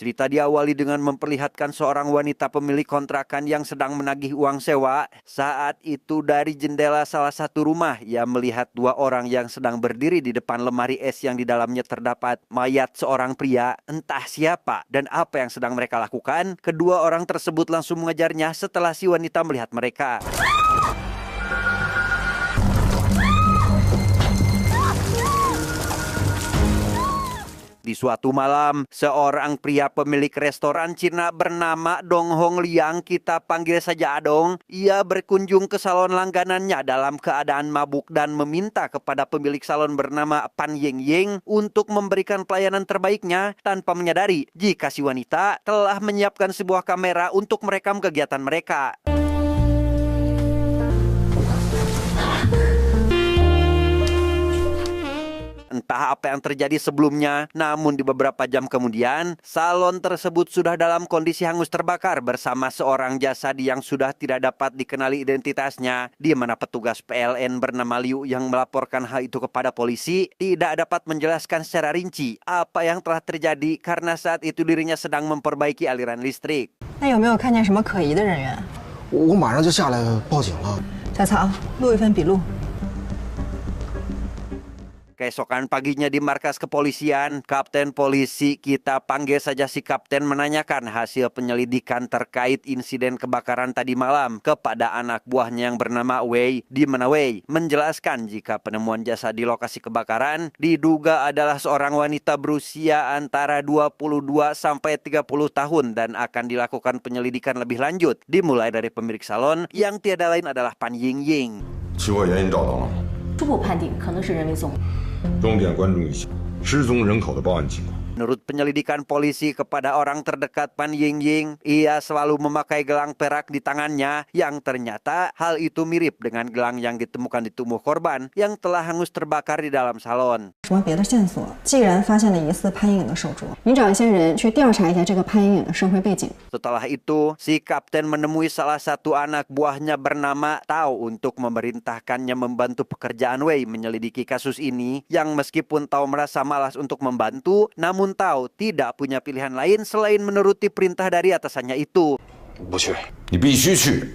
Cerita diawali dengan memperlihatkan seorang wanita pemilik kontrakan yang sedang menagih uang sewa. Saat itu dari jendela salah satu rumah, ia melihat dua orang yang sedang berdiri di depan lemari es yang di dalamnya terdapat mayat seorang pria. Entah siapa dan apa yang sedang mereka lakukan, kedua orang tersebut langsung mengejarnya setelah si wanita melihat mereka. Di suatu malam, seorang pria pemilik restoran Cina bernama Dong Hong Liang, kita panggil saja Adong, ia berkunjung ke salon langganannya dalam keadaan mabuk dan meminta kepada pemilik salon bernama Pan Ying Ying untuk memberikan pelayanan terbaiknya tanpa menyadari jika si wanita telah menyiapkan sebuah kamera untuk merekam kegiatan mereka. Entah apa yang terjadi sebelumnya, namun di beberapa jam kemudian, salon tersebut sudah dalam kondisi hangus terbakar bersama seorang jasadi yang sudah tidak dapat dikenali identitasnya, di mana petugas PLN bernama Liu yang melaporkan hal itu kepada polisi tidak dapat menjelaskan secara rinci apa yang telah terjadi karena saat itu dirinya sedang memperbaiki aliran listrik. 那有没有看见什么可疑的人员？我马上就下来报警了。小曹，录一份笔录。 Keesokan paginya di markas kepolisian, Kapten Polisi, kita panggil saja si Kapten, menanyakan hasil penyelidikan terkait insiden kebakaran tadi malam kepada anak buahnya yang bernama Wei, di mana Wei menjelaskan jika penemuan jasad di lokasi kebakaran diduga adalah seorang wanita berusia antara 22 sampai 30 tahun dan akan dilakukan penyelidikan lebih lanjut dimulai dari pemilik salon yang tiada lain adalah Pan Ying Ying. 起火原因找到了吗？初步判定可能是人为纵火。 重点关注一下失踪人口的报案情况。 Menurut penyelidikan polisi kepada orang terdekat Pan Ying Ying, ia selalu memakai gelang perak di tangannya yang ternyata hal itu mirip dengan gelang yang ditemukan di tubuh korban yang telah hangus terbakar di dalam salon. 什么别的线索？既然发现了疑似潘莹莹的手镯，你找一些人去调查一下这个潘莹莹的社会背景。 Setelah itu, si Kapten menemui salah satu anak buahnya bernama Tao untuk memerintahkannya membantu pekerjaan Wei menyelidiki kasus ini yang meskipun Tao merasa malas untuk membantu, namun Tao tidak punya pilihan lain selain menuruti perintah dari atasannya itu. 不去。你必须去。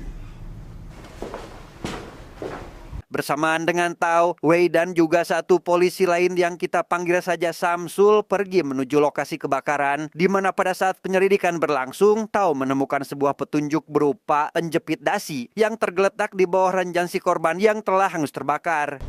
Bersamaan dengan Tao, Wei dan juga satu polisi lain yang kita panggil saja Samsul pergi menuju lokasi kebakaran, di mana pada saat penyelidikan berlangsung, Tao menemukan sebuah petunjuk berupa penjepit dasi yang tergeletak di bawah ranjang si korban yang telah hangus terbakar.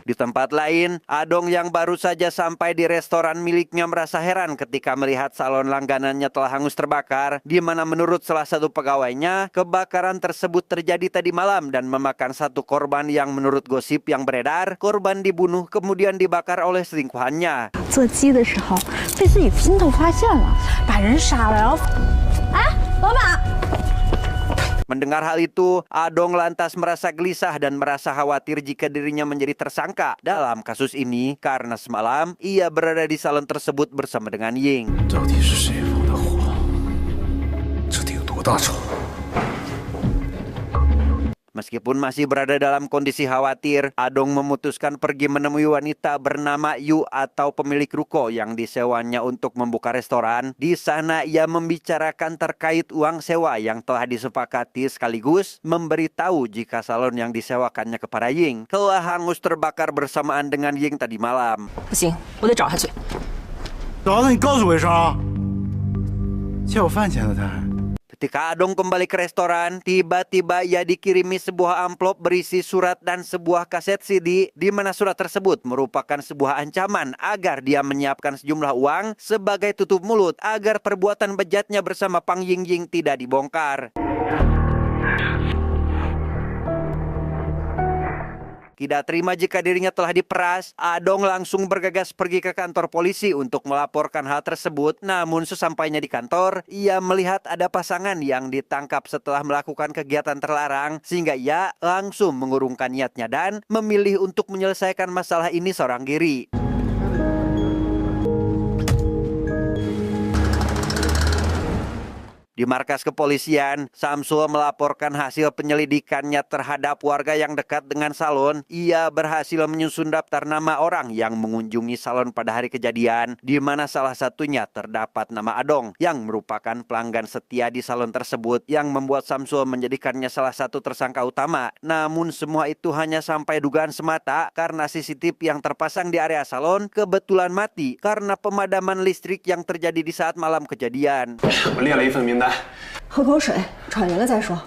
Di tempat lain, Adong yang baru saja sampai di restoran miliknya merasa heran ketika melihat salon langganannya telah hangus terbakar, di mana menurut salah satu pegawainya, kebakaran tersebut terjadi tadi malam dan memakan satu korban yang menurut gosip yang beredar, korban dibunuh kemudian dibakar oleh selingkuhannya. 做鸡的时候被自己亲头发现了，把人杀了，然后，哎，老板。 Mendengar hal itu, Adong lantas merasa gelisah dan merasa khawatir jika dirinya menjadi tersangka dalam kasus ini karena semalam ia berada di salon tersebut bersama dengan Ying. 到底是谁放的火？这得有多大仇？ Meskipun masih berada dalam kondisi khawatir, Adong memutuskan pergi menemui wanita bernama Yu atau pemilik ruko yang disewanya untuk membuka restoran. Di sana ia membicarakan terkait uang sewa yang telah disepakati sekaligus memberitahu jika salon yang disewakannya kepada Ying telah hangus terbakar bersamaan dengan Ying tadi malam. 不行，我得找他嘴。找他，你告诉我一声啊！欠我饭钱的他。 Ketika Adong kembali ke restoran, tiba-tiba ia dikirimi sebuah amplop berisi surat dan sebuah kaset CD, di mana surat tersebut merupakan sebuah ancaman agar dia menyiapkan sejumlah uang sebagai tutup mulut agar perbuatan bejatnya bersama Pan Ying Ying tidak dibongkar. Tidak terima jika dirinya telah diperas, Adong langsung bergegas pergi ke kantor polisi untuk melaporkan hal tersebut. Namun sesampainya di kantor, ia melihat ada pasangan yang ditangkap setelah melakukan kegiatan terlarang, sehingga ia langsung mengurungkan niatnya dan memilih untuk menyelesaikan masalah ini seorang diri. Di Di markas kepolisian, Samsul melaporkan hasil penyelidikannya terhadap warga yang dekat dengan salon. Ia berhasil menyusun daftar nama orang yang mengunjungi salon pada hari kejadian, di mana salah satunya terdapat nama Adong yang merupakan pelanggan setia di salon tersebut yang membuat Samsul menjadikannya salah satu tersangka utama. Namun semua itu hanya sampai dugaan semata karena CCTV yang terpasang di area salon kebetulan mati karena pemadaman listrik yang terjadi di saat malam kejadian. 我列了一份名单。喝口水，喘匀了再说。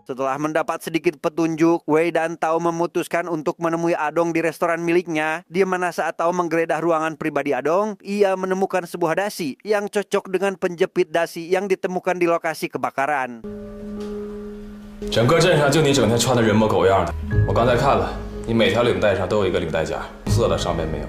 Setelah mendapat sedikit petunjuk, Wei dan Tao memutuskan untuk menemui Adong di restoran miliknya, di mana saat Tao menggeledah ruangan pribadi Adong, ia menemukan sebuah dasi yang cocok dengan penjepit dasi yang ditemukan di lokasi kebakaran. 整个镇上就你整天穿的人模狗样的，我刚才看了，你每条领带上都有一个领带夹，色的上面没有。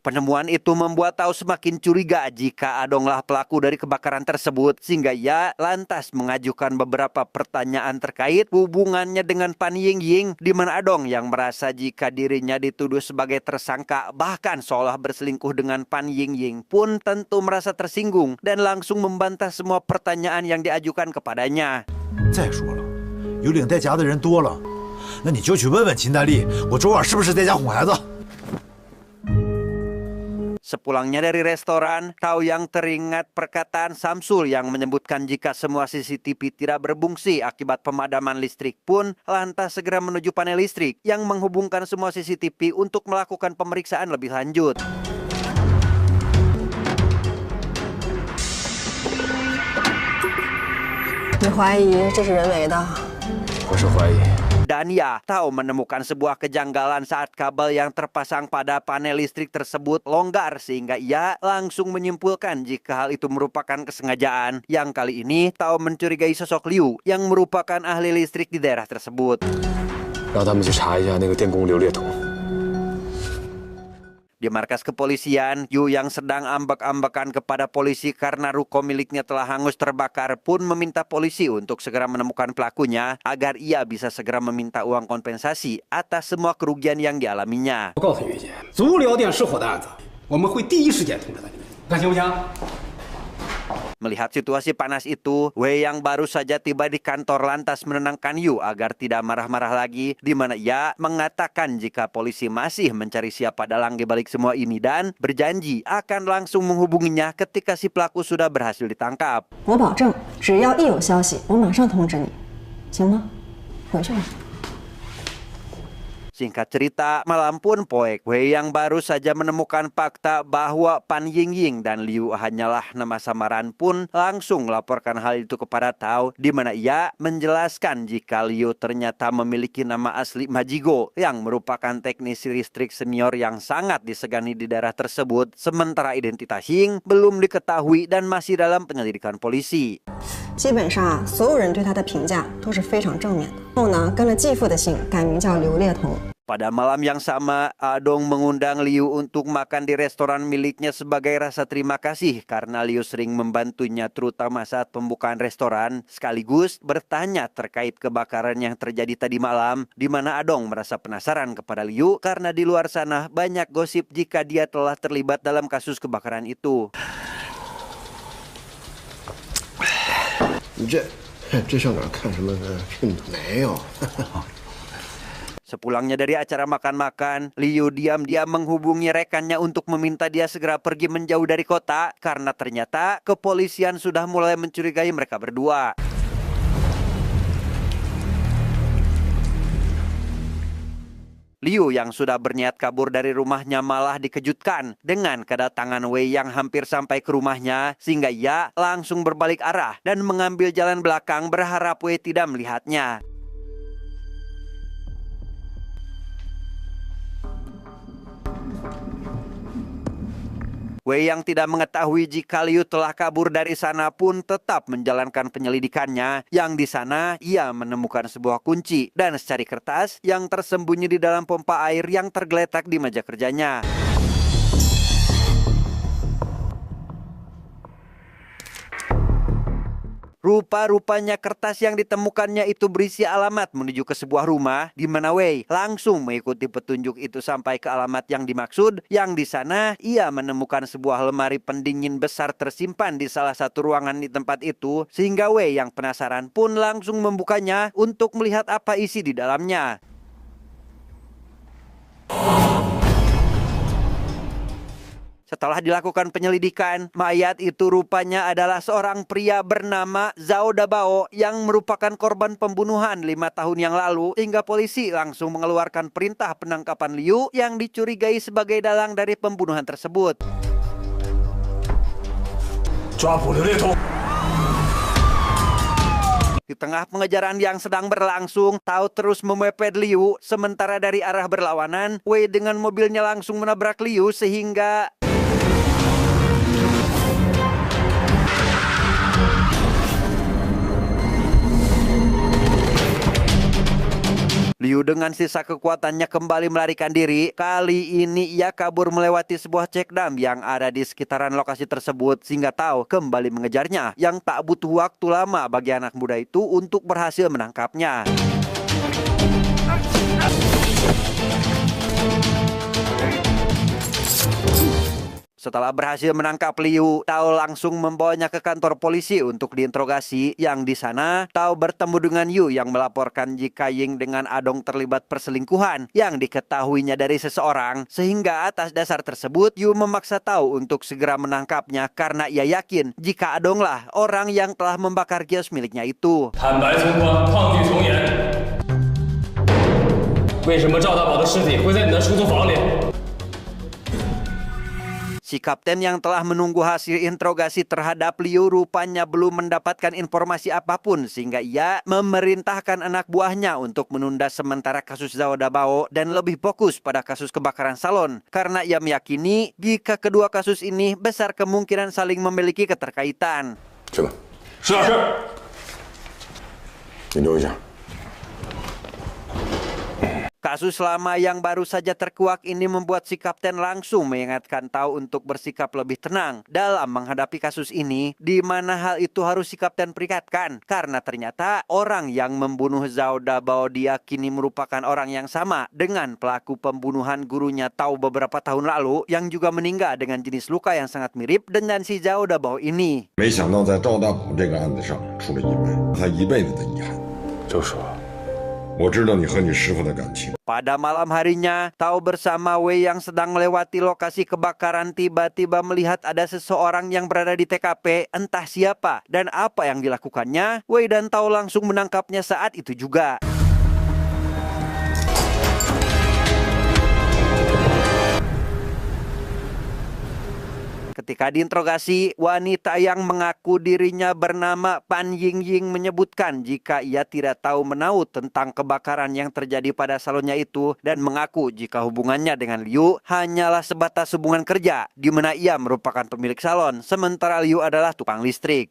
Penemuan itu membuat Tao semakin curiga jika Adonglah pelaku dari kebakaran tersebut, sehingga ia lantas mengajukan beberapa pertanyaan terkait hubungannya dengan Pan Yingying, di mana Adong yang merasa jika dirinya dituduh sebagai tersangka bahkan seolah berselingkuh dengan Pan Yingying pun tentu merasa tersinggung dan langsung membantah semua pertanyaan yang diajukan kepadanya. 再说了，有领带夹的人多了，那你就去问问秦大力，我昨晚是不是在家哄孩子？ Sepulangnya dari restoran, Tao yang teringat perkataan Samsul yang menyebutkan jika semua CCTV tidak berfungsi akibat pemadaman listrik pun lantas segera menuju panel listrik yang menghubungkan semua CCTV untuk melakukan pemeriksaan lebih lanjut.你怀疑这是人为的？我是怀疑。 Dan ya, Tao menemukan sebuah kejanggalan saat kabel yang terpasang pada panel listrik tersebut longgar sehingga ia langsung menyimpulkan jika hal itu merupakan kesengajaan. Yang kali ini Tao mencurigai sosok Liu yang merupakan ahli listrik di daerah tersebut. 让他们去查一下那个电工刘烈彤。 Di markas kepolisian, Yu yang sedang ambek-ambekan kepada polisi karena ruko miliknya telah hangus terbakar pun meminta polisi untuk segera menemukan pelakunya agar ia bisa segera meminta uang kompensasi atas semua kerugian yang dialaminya. 我告诉云姐，足疗店失火的案子，我们会第一时间通知你们，看行不行？ Melihat situasi panas itu, Wei yang baru saja tiba di kantor lantas menenangkan Yu agar tidak marah-marah lagi, di mana ia mengatakan jika polisi masih mencari siapa dalang di balik semua ini dan berjanji akan langsung menghubunginya ketika si pelaku sudah berhasil ditangkap. 我保证，只要一有消息，我马上通知你，行吗？回去吧。 Singkat cerita, malam pun poek. Wei yang baru saja menemukan fakta bahwa Pan Yingying dan Liu hanyalah nama samaran pun langsung melaporkan hal itu kepada Tao, di mana ia menjelaskan jika Liu ternyata memiliki nama asli Majigo yang merupakan teknisi listrik senior yang sangat disegani di daerah tersebut, sementara identitas Ying belum diketahui dan masih dalam penyelidikan polisi. 基本上所有人对他的评价都是非常正面的。后呢，跟了继父的姓，改名叫刘烈彤。 Pada malam yang sama, Adong mengundang Liu untuk makan di restoran miliknya sebagai rasa terima kasih karena Liu sering membantunya terutama saat pembukaan restoran, sekaligus bertanya terkait kebakaran yang terjadi tadi malam, di mana Adong merasa penasaran kepada Liu karena di luar sana banyak gosip jika dia telah terlibat dalam kasus kebakaran itu. 你这上哪看什么病的？没有。Sepulangnya dari acara makan-makan, Liu diam-diam menghubungi rekannya untuk meminta dia segera pergi menjauh dari kota karena ternyata kepolisian sudah mulai mencurigai mereka berdua. Liu yang sudah berniat kabur dari rumahnya malah dikejutkan dengan kedatangan Wei yang hampir sampai ke rumahnya sehingga ia langsung berbalik arah dan mengambil jalan belakang berharap Wei tidak melihatnya. Wei yang tidak mengetahui jika Liu telah kabur dari sana pun tetap menjalankan penyelidikannya. Yang di sana ia menemukan sebuah kunci dan secari kertas yang tersembunyi di dalam pompa air yang tergeletak di meja kerjanya. Rupa-rupanya kertas yang ditemukannya itu berisi alamat menuju ke sebuah rumah di mana Wei langsung mengikuti petunjuk itu sampai ke alamat yang dimaksud, yang di sana ia menemukan sebuah lemari pendingin besar tersimpan di salah satu ruangan di tempat itu, sehingga Wei yang penasaran pun langsung membukanya untuk melihat apa isi di dalamnya. Setelah dilakukan penyelidikan, mayat itu rupanya adalah seorang pria bernama Zhao Dabao yang merupakan korban pembunuhan 5 tahun yang lalu, hingga polisi langsung mengeluarkan perintah penangkapan Liu yang dicurigai sebagai dalang dari pembunuhan tersebut. Di tengah pengejaran yang sedang berlangsung, Tao terus memepet Liu, sementara dari arah berlawanan, Wei dengan mobilnya langsung menabrak Liu sehingga Liu dengan sisa kekuatannya kembali melarikan diri. Kali ini ia kabur melewati sebuah cekdam yang ada di sekitaran lokasi tersebut, sehingga Tao kembali mengejarnya, yang tak butuh waktu lama bagi anak muda itu untuk berhasil menangkapnya. Setelah berhasil menangkap Liu, Tao langsung membawanya ke kantor polisi untuk diinterogasi. Yang di sana, Tao bertemu dengan Yu yang melaporkan jika Ying dengan Adong terlibat perselingkuhan yang diketahuinya dari seseorang. Sehingga atas dasar tersebut, Yu memaksa Tao untuk segera menangkapnya karena ia yakin jika Adonglah orang yang telah membakar kios miliknya itu. Si kapten yang telah menunggu hasil interogasi terhadap Liu rupanya belum mendapatkan informasi apapun, sehingga ia memerintahkan anak buahnya untuk menunda sementara kasus Zhao Dabao dan lebih fokus pada kasus kebakaran salon, karena ia meyakini jika kedua kasus ini besar kemungkinan saling memiliki keterkaitan. Coba. Ini Kasus lama yang baru saja terkuak ini membuat si kapten langsung mengingatkan Tao untuk bersikap lebih tenang dalam menghadapi kasus ini, di mana hal itu harus si kapten perikatkan karena ternyata orang yang membunuh Zhao Dabao diyakini merupakan orang yang sama dengan pelaku pembunuhan gurunya Tao beberapa tahun lalu yang juga meninggal dengan jenis luka yang sangat mirip dengan si Zhao Dabao ini. 没想到在赵大宝这个案子上出了意外，他一辈子的遗憾。就说。 我知道你和你师傅的感情。 Pada malam harinya, Tao bersama Wei yang sedang melewati lokasi kebakaran tiba-tiba melihat ada seseorang yang berada di TKP, entah siapa dan apa yang dilakukannya. Wei dan Tao langsung menangkapnya saat itu juga. Ketika diinterogasi, wanita yang mengaku dirinya bernama Pan Yingying menyebutkan jika ia tidak tahu menahu tentang kebakaran yang terjadi pada salonnya itu dan mengaku jika hubungannya dengan Liu hanyalah sebatas hubungan kerja, di mana ia merupakan pemilik salon, sementara Liu adalah tukang listrik.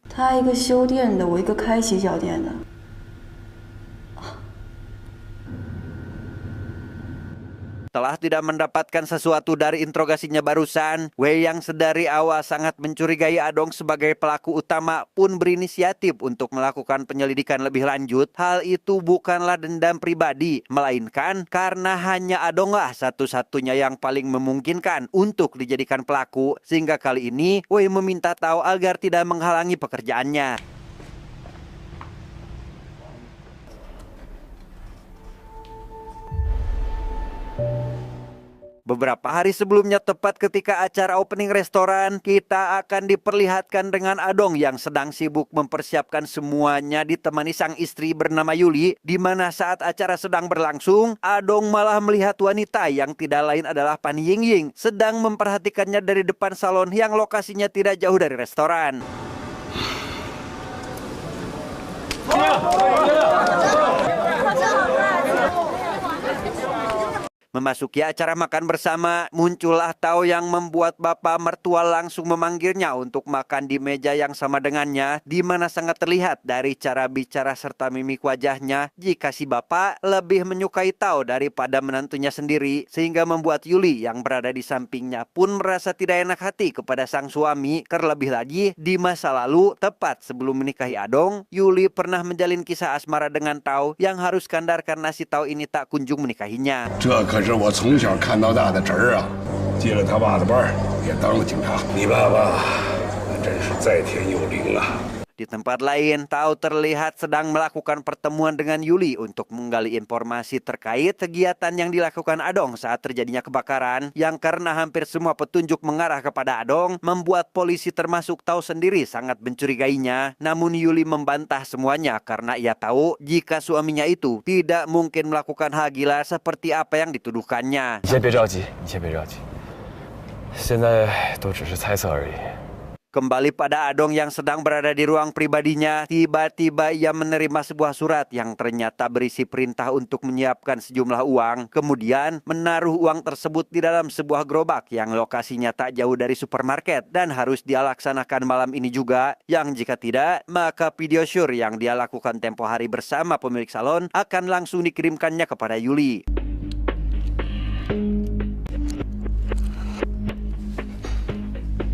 Setelah tidak mendapatkan sesuatu dari interogasinya barusan, Wei yang sedari awal sangat mencurigai Adong sebagai pelaku utama pun berinisiatif untuk melakukan penyelidikan lebih lanjut. Hal itu bukanlah dendam pribadi, melainkan karena hanya Adonglah satu-satunya yang paling memungkinkan untuk dijadikan pelaku, sehingga kali ini Wei meminta Tao agar tidak menghalangi pekerjaannya. Beberapa hari sebelumnya, tepat ketika acara opening restoran, kita akan diperlihatkan dengan Adong yang sedang sibuk mempersiapkan semuanya ditemani sang istri bernama Yuli, di mana saat acara sedang berlangsung, Adong malah melihat wanita yang tidak lain adalah Pan Yingying sedang memperhatikannya dari depan salon yang lokasinya tidak jauh dari restoran. Memasuki acara makan bersama, muncullah Tao yang membuat bapak mertua langsung memanggilnya untuk makan di meja yang sama dengannya, di mana sangat terlihat dari cara bicara serta mimik wajahnya jika si bapak lebih menyukai Tao daripada menantunya sendiri, sehingga membuat Yuli yang berada di sampingnya pun merasa tidak enak hati kepada sang suami. Terlebih lagi, di masa lalu, tepat sebelum menikahi Adong, Yuli pernah menjalin kisah asmara dengan Tao yang harus kandar karena si Tao ini tak kunjung menikahinya. 这是我从小看到大的侄儿啊，接了他爸的班，也当了警察。你爸爸真是在天有灵啊！ Di tempat lain, Tao terlihat sedang melakukan pertemuan dengan Yuli untuk menggali informasi terkait kegiatan yang dilakukan Adong saat terjadinya kebakaran, yang karena hampir semua petunjuk mengarah kepada Adong, membuat polisi termasuk Tao sendiri sangat mencurigainya. Namun Yuli membantah semuanya karena ia tahu jika suaminya itu tidak mungkin melakukan hal gila seperti apa yang dituduhkannya. 你先别着急，现在都只是猜测而已。 Kembali pada Adong yang sedang berada di ruang pribadinya, tiba-tiba ia menerima sebuah surat yang ternyata berisi perintah untuk menyiapkan sejumlah uang, kemudian menaruh uang tersebut di dalam sebuah gerobak yang lokasinya tak jauh dari supermarket dan harus dia laksanakan malam ini juga, yang jika tidak, maka video syur yang dia lakukan tempo hari bersama pemilik salon akan langsung dikirimkannya kepada Yuli.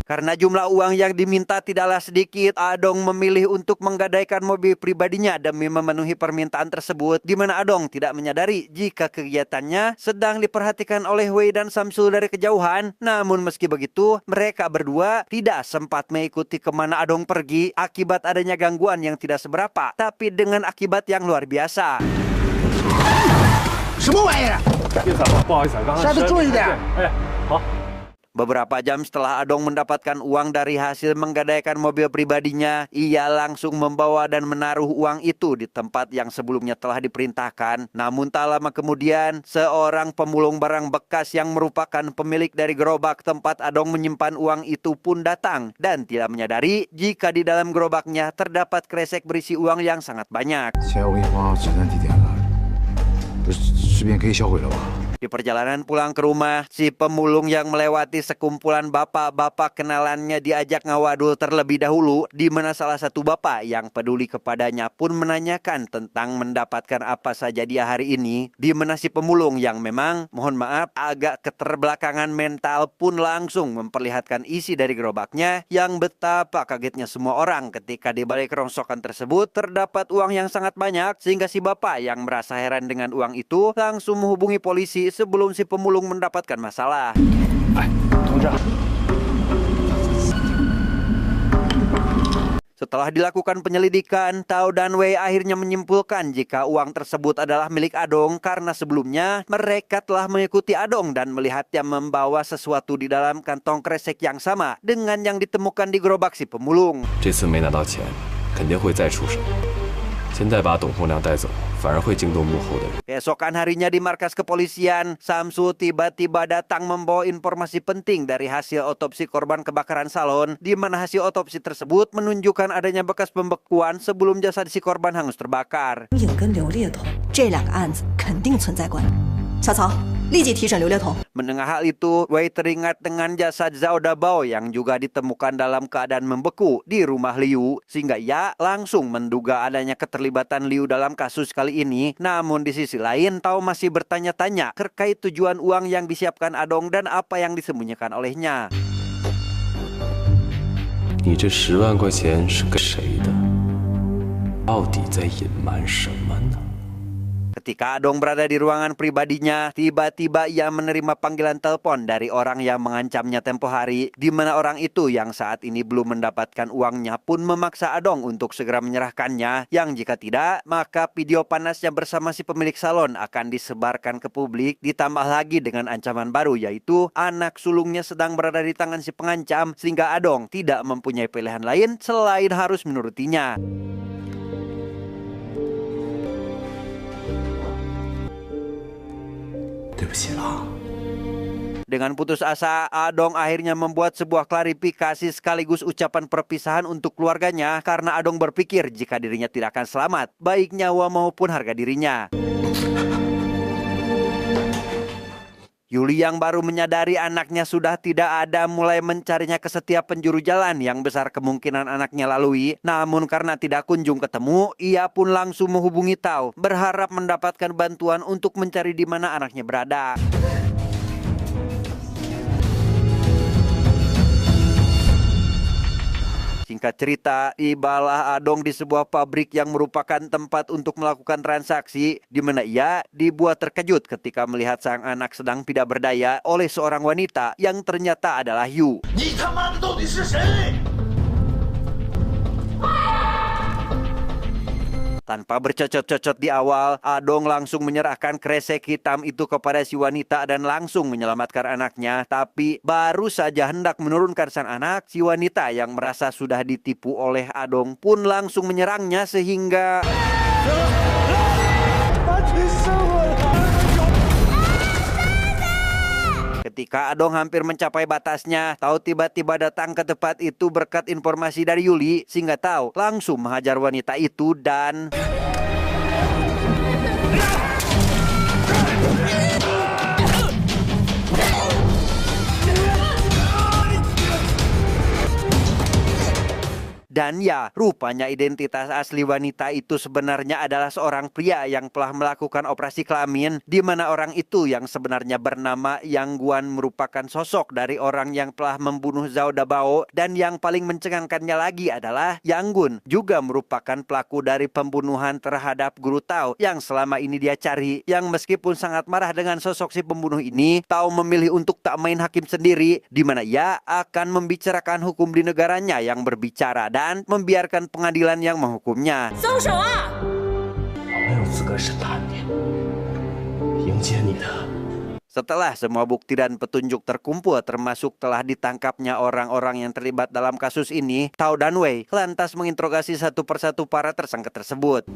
Karena jumlah uang yang diminta tidaklah sedikit, Adong memilih untuk menggadaikan mobil pribadinya demi memenuhi permintaan tersebut, di mana Adong tidak menyadari jika kegiatannya sedang diperhatikan oleh Wei dan Samsul dari kejauhan. Namun meski begitu, mereka berdua tidak sempat mengikuti kemana Adong pergi akibat adanya gangguan yang tidak seberapa, tapi dengan akibat yang luar biasa. 什么玩意儿？不好意思，刚刚下次注意点。哎，好。 Beberapa jam setelah Adong mendapatkan uang dari hasil menggadaikan mobil pribadinya, ia langsung membawa dan menaruh uang itu di tempat yang sebelumnya telah diperintahkan. Namun tak lama kemudian, seorang pemulung barang bekas yang merupakan pemilik dari gerobak tempat Adong menyimpan uang itu pun datang dan tidak menyadari jika di dalam gerobaknya terdapat kresek berisi uang yang sangat banyak. 现在我给你发指南地点了，视频可以销毁了吧？ Di perjalanan pulang ke rumah, si pemulung yang melewati sekumpulan bapak-bapak kenalannya diajak ngawadul terlebih dahulu, di mana salah satu bapak yang peduli kepadanya pun menanyakan tentang mendapatkan apa saja dia hari ini, di mana si pemulung yang memang, mohon maaf, agak keterbelakangan mental pun langsung memperlihatkan isi dari gerobaknya, yang betapa kagetnya semua orang ketika di balik rongsokan tersebut terdapat uang yang sangat banyak, sehingga si bapak yang merasa heran dengan uang itu langsung menghubungi polisi sebelum si pemulung mendapatkan masalah. Setelah dilakukan penyelidikan, Tao dan Wei akhirnya menyimpulkan jika uang tersebut adalah milik Adong karena sebelumnya mereka telah mengikuti Adong dan melihatnya membawa sesuatu di dalam kantong kresek yang sama dengan yang ditemukan di gerobak si pemulung. 这次没拿到钱，肯定会再出手。现在把董红良带走，反而会惊动幕后的人。 Keesokan harinya di markas kepolisian, Samsul tiba-tiba datang membawa informasi penting dari hasil otopsi korban kebakaran salon, di mana hasil otopsi tersebut menunjukkan adanya bekas pembekuan sebelum jasad si korban hangus terbakar. 影跟刘烈彤这两个案子肯定存在关联。小曹，立即提审刘烈彤。 Mendengar hal itu, Wei teringat dengan jasad Zhao Dabao yang juga ditemukan dalam keadaan membeku di rumah Liu, sehingga ia langsung menduga adanya keterlibatan Liu dalam kasus kali ini. Namun di sisi lain, Tao masih bertanya-tanya terkait tujuan uang yang disiapkan Adong dan apa yang disembunyikan olehnya. 你这10万块钱是给谁的？到底在隐瞒什么呢？ Ketika Adong berada di ruangan pribadinya, tiba-tiba ia menerima panggilan telepon dari orang yang mengancamnya tempo hari, di mana orang itu yang saat ini belum mendapatkan uangnya pun memaksa Adong untuk segera menyerahkannya, yang jika tidak, maka video panasnya bersama si pemilik salon akan disebarkan ke publik, ditambah lagi dengan ancaman baru, yaitu anak sulungnya sedang berada di tangan si pengancam, sehingga Adong tidak mempunyai pilihan lain selain harus menurutinya. Dengan putus asa, Adong akhirnya membuat sebuah klarifikasi sekaligus ucapan perpisahan untuk keluarganya karena Adong berpikir jika dirinya tidak akan selamat, baik nyawa maupun harga dirinya. Yuli yang baru menyadari anaknya sudah tidak ada mulai mencarinya ke setiap penjuru jalan yang besar kemungkinan anaknya lalui. Namun karena tidak kunjung ketemu, ia pun langsung menghubungi Tao berharap mendapatkan bantuan untuk mencari di mana anaknya berada. Singkat cerita, tibalah Adong di sebuah pabrik yang merupakan tempat untuk melakukan transaksi, di mana ia dibuat terkejut ketika melihat sang anak sedang tidak berdaya oleh seorang wanita yang ternyata adalah Yu. Tanpa bercocot-cocot di awal, Adong langsung menyerahkan kresek hitam itu kepada si wanita dan langsung menyelamatkan anaknya. Tapi baru saja hendak menurunkan sang anak, si wanita yang merasa sudah ditipu oleh Adong pun langsung menyerangnya sehingga... Ketika Adong hampir mencapai batasnya, Tao tiba-tiba datang ke tempat itu berkat informasi dari Yuli, sehingga Tao langsung menghajar wanita itu dan... Dan ya, rupanya identitas asli wanita itu sebenarnya adalah seorang pria yang telah melakukan operasi kelamin, di mana orang itu yang sebenarnya bernama Yang Guan merupakan sosok dari orang yang telah membunuh Zhao Dabao, dan yang paling mencengangkannya lagi adalah Yang Gun juga merupakan pelaku dari pembunuhan terhadap guru Tao yang selama ini dia cari. Yang meskipun sangat marah dengan sosok si pembunuh ini, Tao memilih untuk tak main hakim sendiri, di mana ia akan membicarakan hukum di negaranya yang berbicara dan membiarkan pengadilan yang menghukumnya. Setelah semua bukti dan petunjuk terkumpul, termasuk telah ditangkapnya orang-orang yang terlibat dalam kasus ini, Tao dan Wei lantas menginterogasi satu persatu para tersangka tersebut.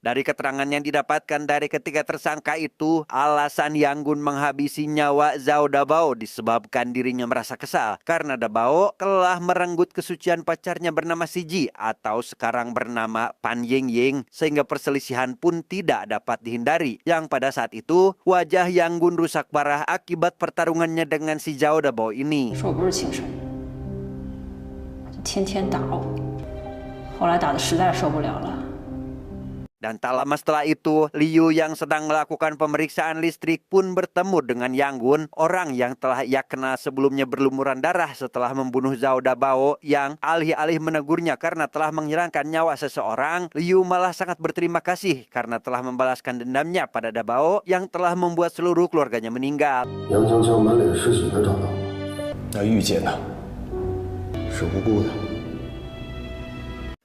Dari keterangan yang didapatkan dari ketiga tersangka itu, alasan Yang Gun menghabisi nyawa Zhao Dabao disebabkan dirinya merasa kesal karena Dabao telah merenggut kesucian pacarnya bernama Siji atau sekarang bernama Pan Yingying, sehingga perselisihan pun tidak dapat dihindari. Yang pada saat itu, wajah Yang Gun rusak parah akibat pertarungannya dengan si Zhao Dabao ini. Dan tak lama setelah itu, Liu yang sedang melakukan pemeriksaan listrik pun bertemu dengan Yang Gun, orang yang telah ia kenal sebelumnya berlumuran darah setelah membunuh Zhao Dabao. Yang alih-alih menegurnya karena telah menghilangkan nyawa seseorang, Liu malah sangat berterima kasih karena telah membalaskan dendamnya pada Dabao yang telah membuat seluruh keluarganya meninggal.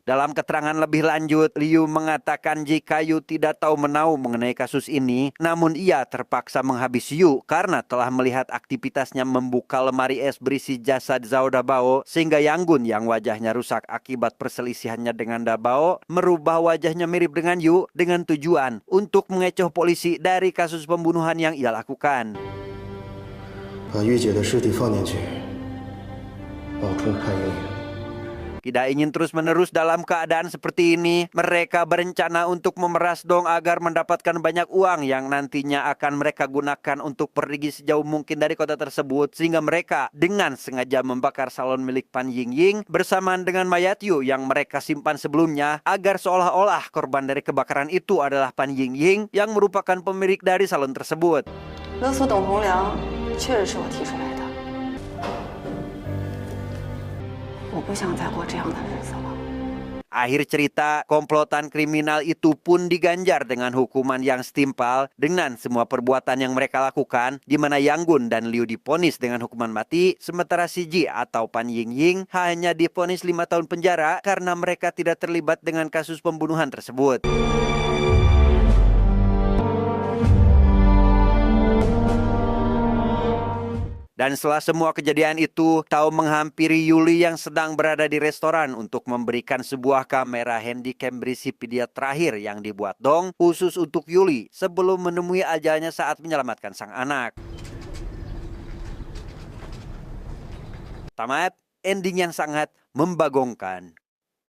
Dalam keterangan lebih lanjut, Liu mengatakan jika Yu tidak tahu menau mengenai kasus ini, namun ia terpaksa menghabisi Yu karena telah melihat aktivitasnya membuka lemari es berisi jasad Zhao Dabao, sehingga Yang Gun yang wajahnya rusak akibat perselisihannya dengan Dabao merubah wajahnya mirip dengan Yu dengan tujuan untuk mengecoh polisi dari kasus pembunuhan yang ia lakukan. Tidak ingin terus-menerus dalam keadaan seperti ini, mereka berencana untuk memeras Dong agar mendapatkan banyak uang yang nantinya akan mereka gunakan untuk pergi sejauh mungkin dari kota tersebut, sehingga mereka dengan sengaja membakar salon milik Pan Yingying bersamaan dengan mayat Yu yang mereka simpan sebelumnya, agar seolah-olah korban dari kebakaran itu adalah Pan Yingying yang merupakan pemilik dari salon tersebut. Akhir cerita, komplotan kriminal itu pun diganjar dengan hukuman yang setimpal dengan semua perbuatan yang mereka lakukan, di mana Yang Gun dan Liu divonis dengan hukuman mati, sementara Siji atau Pan Yingying hanya divonis 5 tahun penjara karena mereka tidak terlibat dengan kasus pembunuhan tersebut. Dan setelah semua kejadian itu, Tao menghampiri Yuli yang sedang berada di restoran untuk memberikan sebuah kamera handycam berisi video terakhir yang dibuat Dong khusus untuk Yuli sebelum menemui ajalnya saat menyelamatkan sang anak. Tamat, ending yang sangat membagongkan.